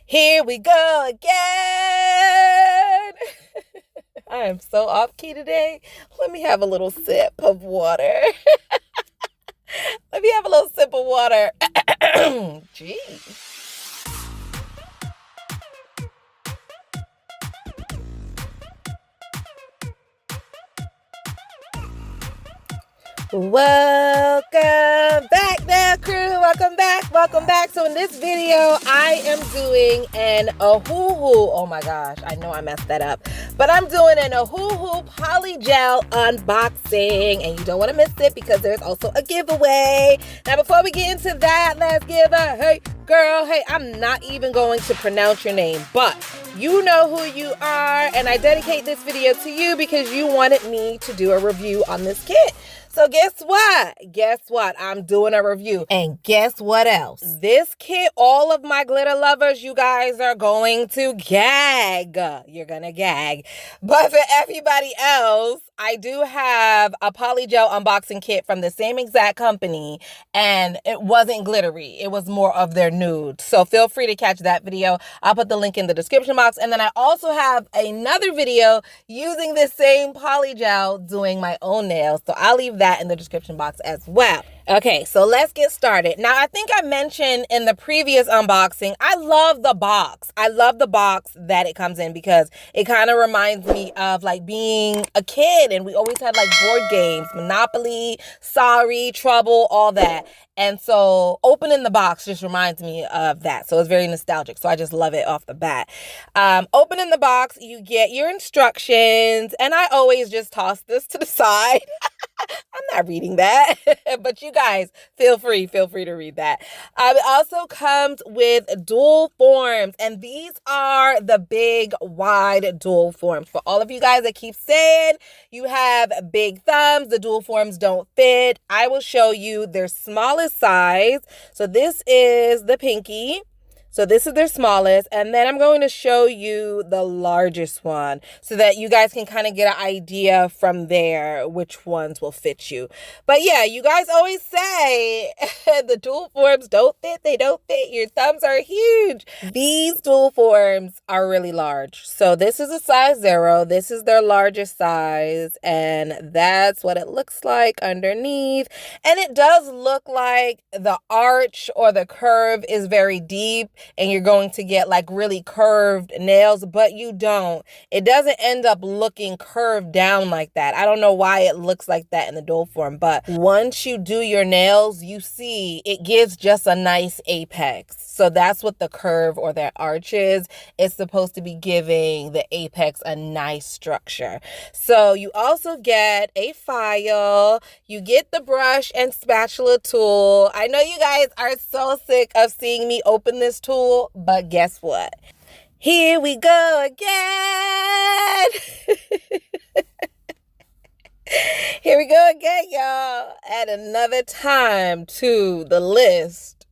Here we go again. I am so off key today. Let me have a little sip of water. Let me have a little sip of water. Jeez. Welcome back now, crew. Welcome back. Welcome back. So in this video, I am doing an Ohuhu. Oh my gosh, I know I messed that up. But I'm doing an Ohuhu Polygel unboxing. And you don't want to miss it because there's also a giveaway. Now, before we get into that, let's give a hey, girl. Hey, I'm not even going to pronounce your name, but you know who you are. And I dedicate this video to you because you wanted me to do a review on this kit. So guess what? Guess what? I'm doing a review. And guess what else? This kit, all of my glitter lovers, you guys are going to gag. You're gonna gag. But for everybody else, I do have a polygel unboxing kit from the same exact company, and it wasn't glittery. It was more of their nude. So feel free to catch that video. I'll put the link in the description box. And then I also have another video using this same polygel doing my own nails. So I'll leave that in the description box as well. Okay, so let's get started. Now, I think I mentioned in the previous unboxing, I love the box. I love the box that it comes in because it kind of reminds me of like being a kid, and we always had like board games, Monopoly, Sorry, Trouble, all that. And so opening the box just reminds me of that. So it's very nostalgic. So I just love it off the bat. Opening the box, you get your instructions, and I always just toss this to the side. I'm not reading that, but you guys feel free to read that. It also comes with dual forms, and these are the big, wide dual forms. For all of you guys that keep saying you have big thumbs, the dual forms don't fit, I will show you their smallest size. So this is the pinky. So this is their smallest, and then I'm going to show you the largest one so that you guys can kind of get an idea from there which ones will fit you. But yeah, you guys always say the dual forms don't fit, they don't fit, your thumbs are huge. These dual forms are really large. So this is a size 0, this is their largest size, and that's what it looks like underneath. And it does look like the arch or the curve is very deep, and you're going to get like really curved nails, but you don't. It doesn't end up looking curved down like that. I don't know why it looks like that in the dual form, but once you do your nails, you see it gives just a nice apex. So that's what the curve or that arch is. It's supposed to be giving the apex a nice structure. So you also get a file. You get the brush and spatula tool. I know you guys are so sick of seeing me open this tool, but guess what? Here we go again. Here we go again, y'all. Add another time to the list.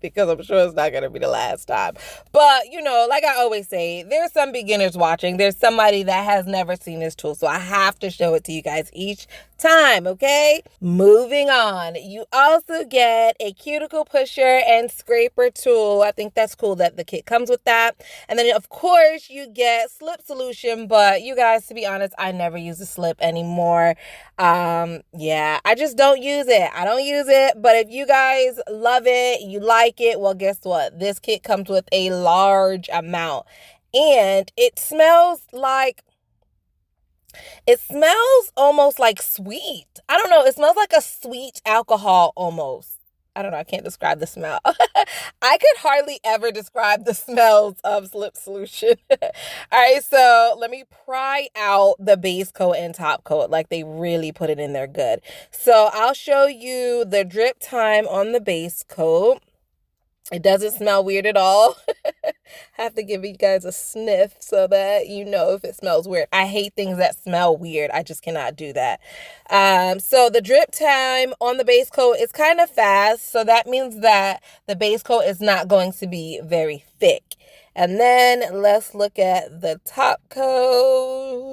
Because I'm sure it's not going to be the last time. But, you know, like I always say, there's some beginners watching. There's somebody that has never seen this tool. So I have to show it to you guys each time, okay? Moving on. You also get a cuticle pusher and scraper tool. I think that's cool that the kit comes with that. And then, of course, you get slip solution. But you guys, to be honest, I never use a slip anymore. Yeah, I just don't use it. I don't use it. But if you guys love it, you like it, well, guess what? This kit comes with a large amount, and it smells almost like sweet. I don't know. It smells like a sweet alcohol almost. I don't know. I can't describe the smell. I could hardly ever describe the smells of slip solution. All right, so let me pry out the base coat and top coat. Like, they really put it in there good. So I'll show you the drip time on the base coat. It doesn't smell weird at all. I have to give you guys a sniff so that you know if it smells weird. I hate things that smell weird. I just cannot do that. So the drip time on the base coat is kind of fast. So that means that the base coat is not going to be very thick. And then let's look at the top coat.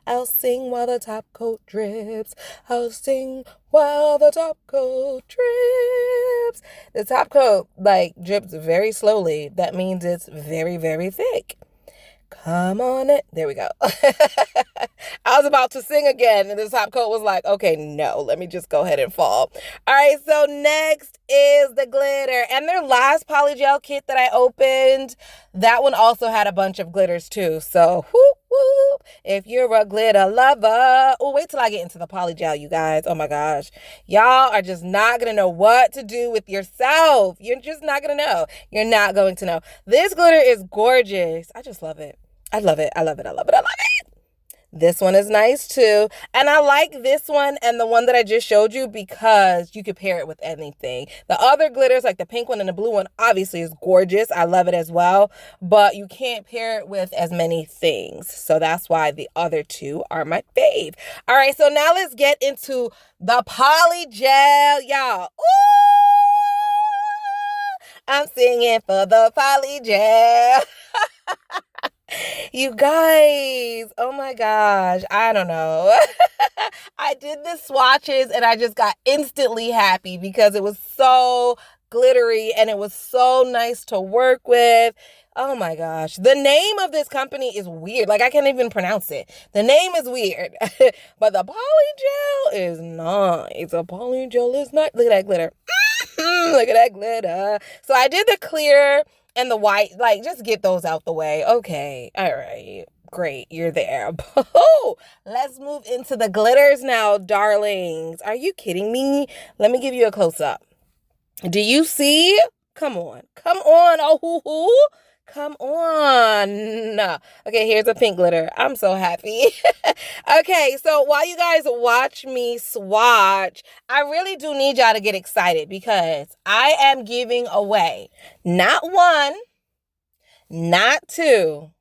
I'll sing while the top coat drips. I'll sing while the top coat drips. COLLABS. The top coat like drips very slowly. That means it's very, very thick. Come on it. There we go. I was about to sing again, and the top coat was like, okay, no, let me just go ahead and fall. All right, so next is the glitter. And their last polygel kit that I opened, that one also had a bunch of glitters too. So, whoop, whoop. If you're a glitter lover. Oh, wait till I get into the polygel, you guys. Oh my gosh. Y'all are just not going to know what to do with yourself. You're just not going to know. You're not going to know. This glitter is gorgeous. I just love it. I love it. I love it. I love it. I love it. This one is nice too. And I like this one and the one that I just showed you because you could pair it with anything. The other glitters, like the pink one and the blue one, obviously is gorgeous. I love it as well. But you can't pair it with as many things. So that's why the other two are my fave. All right, so now let's get into the polygel, y'all. Ooh, I'm singing for the polygel. You guys, oh my gosh, I don't know. I did the swatches and I just got instantly happy because it was so glittery and it was so nice to work with. Oh my gosh. The name of this company is weird. Like I can't even pronounce it. The name is weird, but the polygel is nice. A polygel is nice. Look at that glitter. Look at that glitter. So I did the clear and the white, like, just get those out the way. Okay. All right. Great. You're there. Let's move into the glitters now, darlings. Are you kidding me? Let me give you a close-up. Do you see? Come on. Come on. Ohuhu. Come on. Okay, here's a pink glitter. I'm so happy. Okay, so while you guys watch me swatch, I really do need y'all to get excited because I am giving away not one, not two,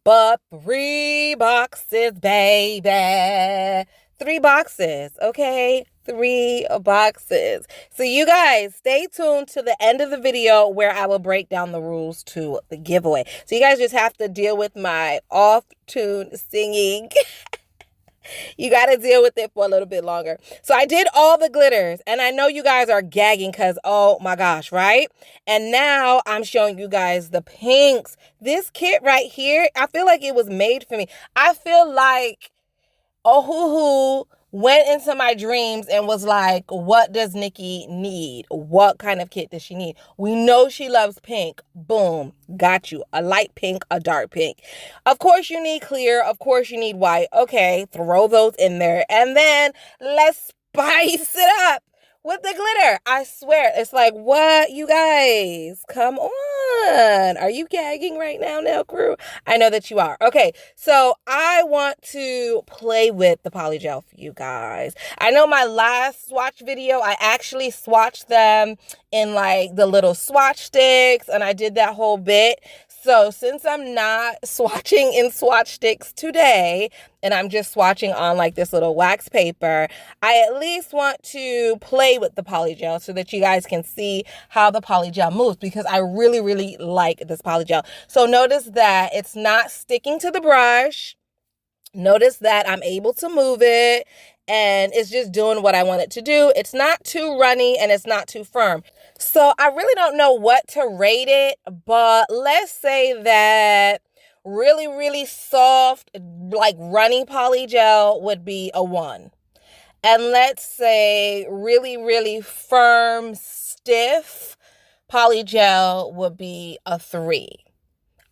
but 3 boxes, baby. 3 boxes, okay? 3 boxes. So you guys stay tuned to the end of the video where I will break down the rules to the giveaway. So you guys just have to deal with my off-tune singing. You got to deal with it for a little bit longer. So I did all the glitters and I know you guys are gagging because, oh my gosh, right? And now I'm showing you guys the pinks. This kit right here, I feel like it was made for me. I feel like Ohuhu went into my dreams and was like, what does Nikki need? What kind of kit does she need? We know she loves pink. Boom. Got you. A light pink, a dark pink. Of course you need clear. Of course you need white. Okay, throw those in there. And then let's spice it up with the glitter. I swear. It's like, what, you guys? Come on. Are you gagging right now, Nail Crew? I know that you are. Okay, so I want to play with the polygel for you guys. I know my last swatch video, I actually swatched them in like the little swatch sticks, and I did that whole bit. So since I'm not swatching in swatch sticks today, and I'm just swatching on like this little wax paper, I at least want to play with the polygel so that you guys can see how the polygel moves because I really, really like this polygel. So notice that it's not sticking to the brush. Notice that I'm able to move it and it's just doing what I want it to do. It's not too runny and it's not too firm. So I really don't know what to rate it, but let's say that really, really soft, like runny polygel would be a 1. And let's say really, really firm, stiff polygel would be a 3.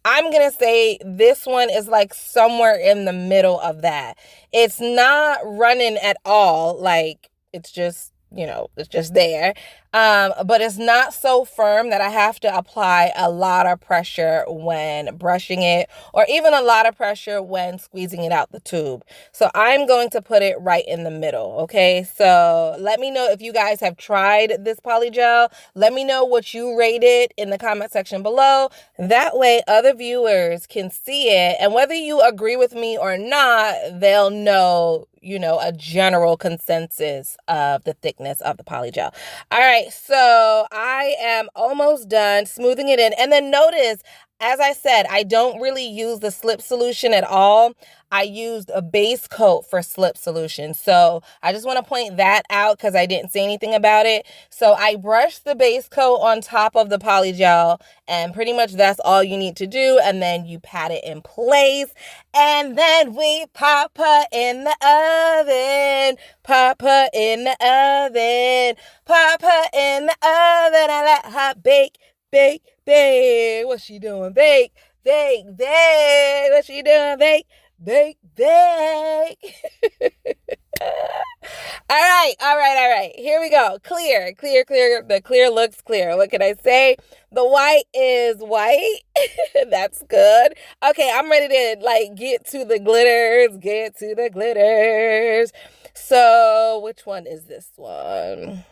I'm going to say this one is like somewhere in the middle of that. It's not running at all. Like it's just, you know, it's just there. But it's not so firm that I have to apply a lot of pressure when brushing it or even a lot of pressure when squeezing it out the tube. So I'm going to put it right in the middle. Okay. So let me know if you guys have tried this polygel. Let me know what you rated in the comment section below. That way other viewers can see it. And whether you agree with me or not, they'll know, you know, a general consensus of the thickness of the polygel. All right. So I am almost done smoothing it in. And then notice as I said, I don't really use the slip solution at all. I used a base coat for slip solution. So I just want to point that out because I didn't say anything about it. So I brushed the base coat on top of the polygel, and pretty much that's all you need to do. And then you pat it in place, and then we pop her in the oven, pop her in the oven, pop her in the oven, and let her bake, bake, bake. What's she doing? Bake, bake, bake. What's she doing? Bake, bake, bake. All right. Here we go. Clear. The clear looks clear. What can I say? The white is white. That's good. Okay, I'm ready to get to the glitters. So, which one is this one?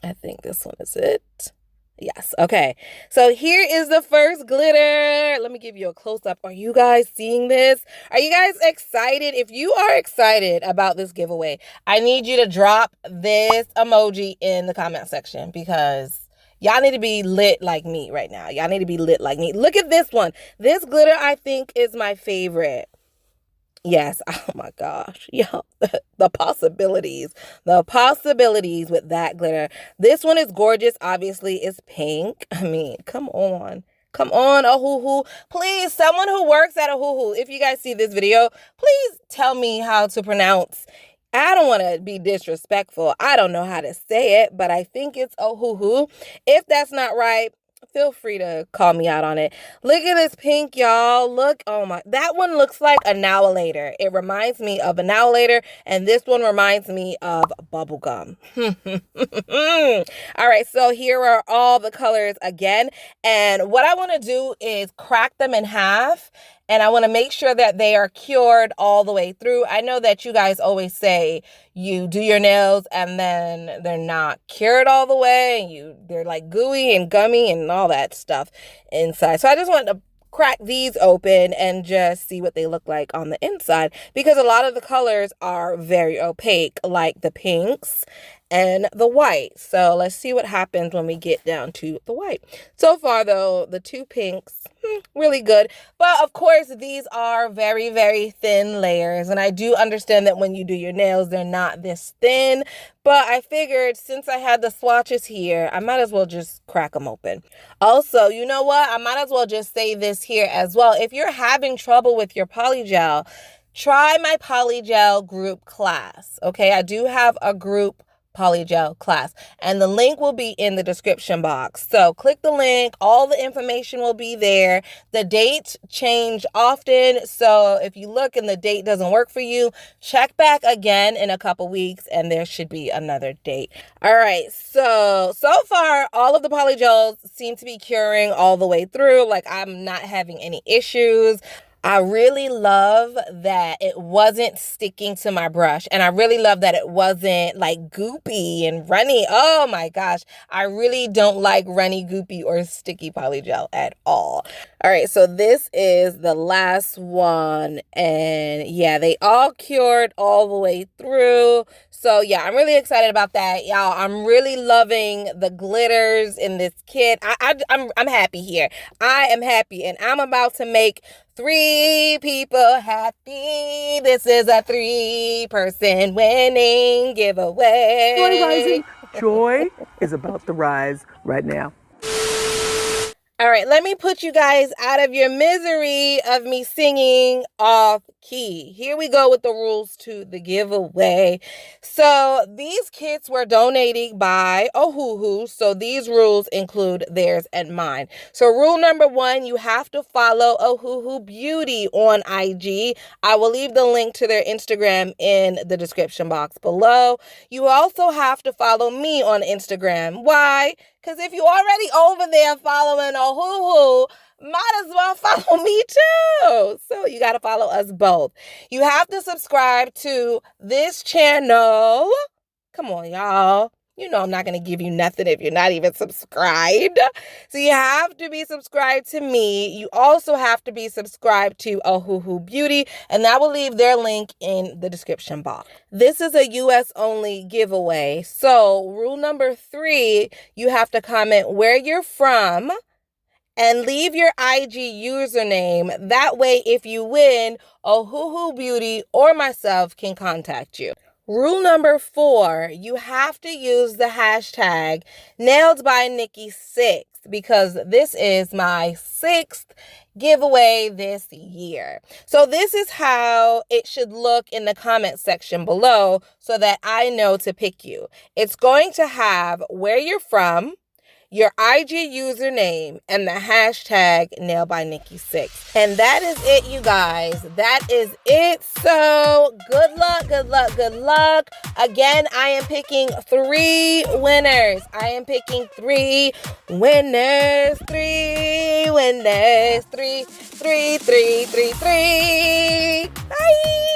I think this one is it. Yes. Okay. So here is the first glitter. Let me give you a close-up. Are you guys seeing this? Are you guys excited? If you are excited about this giveaway, I need you to drop this emoji in the comment section because y'all need to be lit like me right now. Y'all need to be lit like me. Look at this one. This glitter I think is my favorite. Yes. Oh my gosh. Yo, the possibilities with that glitter. This one is gorgeous. Obviously, it's pink. I mean, come on. Come on, Ohuhu. Please, someone who works at Ohuhu, if you guys see this video, please tell me how to pronounce. I don't want to be disrespectful. I don't know how to say it, but I think it's Ohuhu. If that's not right, feel free to call me out on it. Look at this pink, y'all. Look, oh my, that one looks like a Nowelator. It reminds me of a Nowelator, and this one reminds me of bubblegum. All right, so here are all the colors again, and what I want to do is crack them in half, and I want to make sure that they are cured all the way through. I know that you guys always say you do your nails and then they're not cured all the way. They're like gooey and gummy and all that stuff inside. So I just wanted to crack these open and just see what they look like on the inside, because a lot of the colors are very opaque, like the pinks and the white. So let's see what happens when we get down to the white. So far though, the two pinks, really good. But of course, these are very, very thin layers. And I do understand that when you do your nails, they're not this thin. But I figured since I had the swatches here, I might as well just crack them open. Also, you know what? I might as well just say this here as well. If you're having trouble with your polygel, try my polygel group class. Okay, I do have a group polygel class, and the link will be in the description box. So click the link, all the information will be there. The dates change often, so if you look and the date doesn't work for you, check back again in a couple weeks and there should be another date. All right, so far all of the polygels seem to be curing all the way through. Like, I'm not having any issues. I really love that it wasn't sticking to my brush, and I really love that it wasn't like goopy and runny. Oh my gosh, I really don't like runny, goopy, or sticky polygel at all. All right, so this is the last one, and yeah, they all cured all the way through. So yeah, I'm really excited about that, y'all. I'm really loving the glitters in this kit. I'm happy here. I am happy, and I'm about to make 3 people happy. This is a 3-person winning giveaway. Joy rising. Joy is about to rise right now. All right, let me put you guys out of your misery of me singing off key. Here we go with the rules to the giveaway. So these kits were donated by Ohuhu, so these rules include theirs and mine. So rule number 1, you have to follow Ohuhu Beauty on IG. I will leave the link to their Instagram in the description box below. You also have to follow me on Instagram. Why? Because if you're already over there following Ohuhu, might as well follow me too. So you got to follow us both. You have to subscribe to this channel. Come on, y'all. You know I'm not going to give you nothing if you're not even subscribed. So you have to be subscribed to me. You also have to be subscribed to Ohuhu Beauty, and I will leave their link in the description box. This is a US only giveaway. So rule number 3, you have to comment where you're from and leave your IG username. That way, if you win, Ohuhu Beauty or myself can contact you. Rule number 4, you have to use the hashtag Nailed by Nikki 6 because this is my 6th giveaway this year. So this is how it should look in the comment section below so that I know to pick you. It's going to have where you're from, your IG username, and the hashtag Nailed by Nikki 6. And that is it, you guys. That is it. So good luck, good luck, good luck. Again, I am picking 3 winners. I am picking 3 winners. 3 winners. 3, 3, 3, 3, 3. Bye.